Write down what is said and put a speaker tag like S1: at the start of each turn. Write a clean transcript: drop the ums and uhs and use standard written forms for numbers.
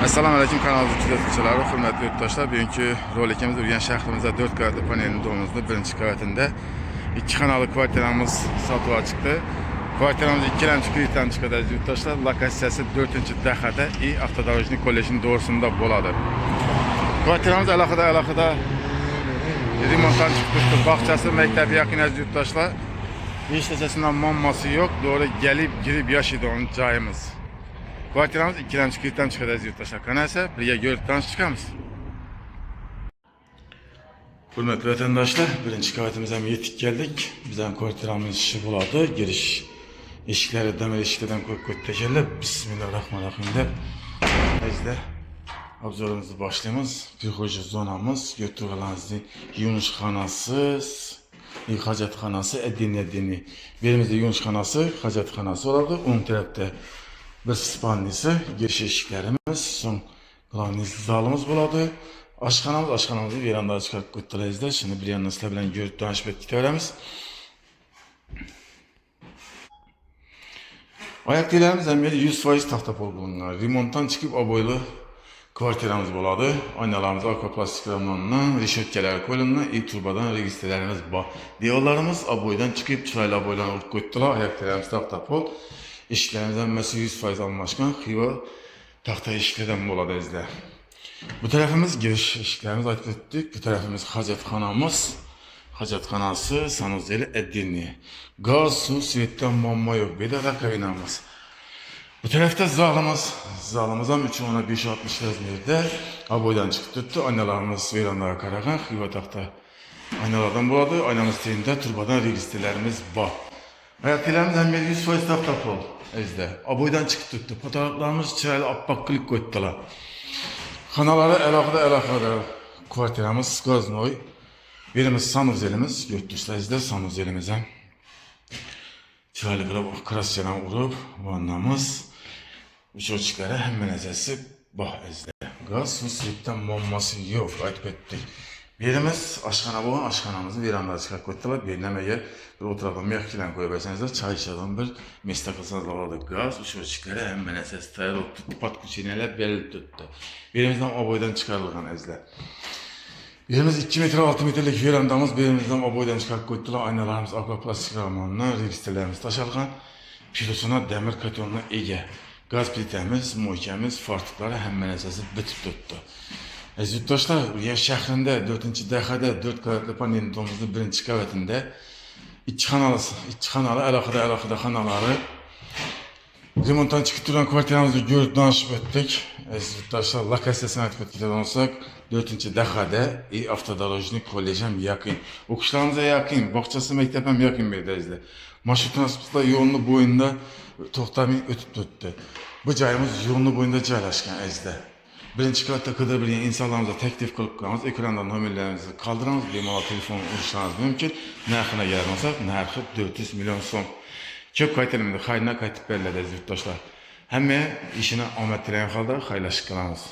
S1: Assalamu alaykum kanal izləyiciləri, hörmətli yurttaşlar. Bugünkü rolikimiz Urgen şəhərimizdə 4 qavatlı panelin domuzlu birinci qavatında 2 kanallı kvartiramız satılığa çıxdı. Kvartiramız 2 kreditdən çıxdı yurttaşlar. Lokasiyası 4-cü dəxədə Avtodorojnik Kollejinin doğrusunda boladır. Kvartiramız əlaqədə remontdan çıxmışdır. Bağçası, məktəbi yaxın yurttaşlar. Heç necəsindən mamması yox. Doğru gəlib girib yaşaydı onun cayımız. Kvartiramız 2 kreditdən çıxacaq yurttaşlar. Kanalsa birgə görüb tanış çıxamız. Hörmətli vətəndaşlar, birinci kavatimizə yetib gəldik. Bizdən kvartiramız işi buladı. Giriş eşikləri dəmir eşiklərdən qoyub təkərlər. Bismillahirrahmanirrahim. Bizdə obzorumuzu başlayımız. Prixoji zonamız, götürülərinizin yunuşxanası, hacatxanası, edini. Birimizdə yunuşxanası, hacatxanası oladı. Onun tərəfdə bir spannisi, giriş eşiklərimiz, son qlanizli zalımız buladı. Aşxanamızı veranlara çıxarıb qoydular. Şimdi bir yandan sizlə bilən görüb danışıb etdik törəmiz. Ayaq deylərimiz əməli 100% taxtapol bulunlar. Remontdan çıxıb aboylu kvartiramız buladı. Aynalarımız akvaplastik ramlarından, rişötkələri koyulundan, turbadan registrlərimiz var. Diyorlarımız aboydan çıxıb çıraylı aboylarını olub qoydular. Ayaq deylərimiz taxtapol. İşlərimizdən məsi 100% alınlaşqan xiva taxta işlərdən boladı izlə. Bu tərəfimiz giriş işlərimiz aytıb etdik. Bu tərəfimiz hacatxanası, sanuzeli, edini. Qaz, su, svetdən mamma yox. Bir də rakovinamız. Bu tərəfdə zalımızdan 3-10-5-60 rəzmirdə aboydan çıxıb tutdu. Aynalarımız veranlara qarağan xiva taxta aynalardan boladı. Aynamız teyində turbadan registrlərimiz var. Ayaqlarımız əməli 100% taxtapol. Aboydan çıxıb tutdu. Fotoğraflarımız çıraylı appaq klik qoydular. Xanaları əlaqədə kvartiramız qaznoy. Birimiz sanuzelimiz, götürsünüzdə sanuzelimizə çıraylı krasyadan vurub vannamız. Uçoçiklərə həmmə nəzəsi bax əzdə. Qaz, su, svetdən mamması yox, aytıb etdik. Birimiz aşxana bu, aşxanamızı veranlara çıxarıb qoydular. Birinəm əgər bir oturaqdan məhkilən qoyabilirsənizdə çay içədən bir meslə qılsanız oladı. Qaz, uçoçiklərə həmmə nəzəsi tayar olub tutdu. Patkuçinələr belli tutdu. Birimizdən aboydan çıxarılğan əzlər. Birimiz 2 metr 6 metrlik verandamız, birimizdən aboydan çıxarıb qoydular. Aynalarımız akvaplastik ramandan, registrlərimiz daşalğan. Pilosuna dəmir katonuna ege. Qaz plitəmiz, moykəmiz, fartıqları həmmə nəzəsi bitib tutdu. Yurttaşlar, Urgen şəhrində 4-cü dəxədə 4 qavatlı panelin domuzlu birinci qavatında 2 xanalı, əlaqədə xanaları remontdan çıxıb duran kvartiramızı görüb danışıb etdik. Yurttaşlar, lokasiyasını aytıb etdikdən olsaq 4-cü dəxədə Avtodorojnik Kollejəm yaxın. Oxuşlarımıza yaxın, bağçası, məktəbəm yaxın merdəzdə. Marşrut transportda yolunu boyunda toxtamin ötüb tutdu. Bu cayımız yolunu boyunda caylaşqan əzdə. Birinci qavatda qıdır bir insanlarımıza təklif qılıb qoyamız. Ekrandan nömrlərimizi qaldıramız. Bemalal telefonu uğuşlarınız mümkün. Nərxına gəlməsək, nərxi 400 milyon son. Köp qaytəlimdə xayrına qaytıb bərlədə yurttaşlar. Həmmə işinə amət diləyən xalda xayırlaşıq qalamız.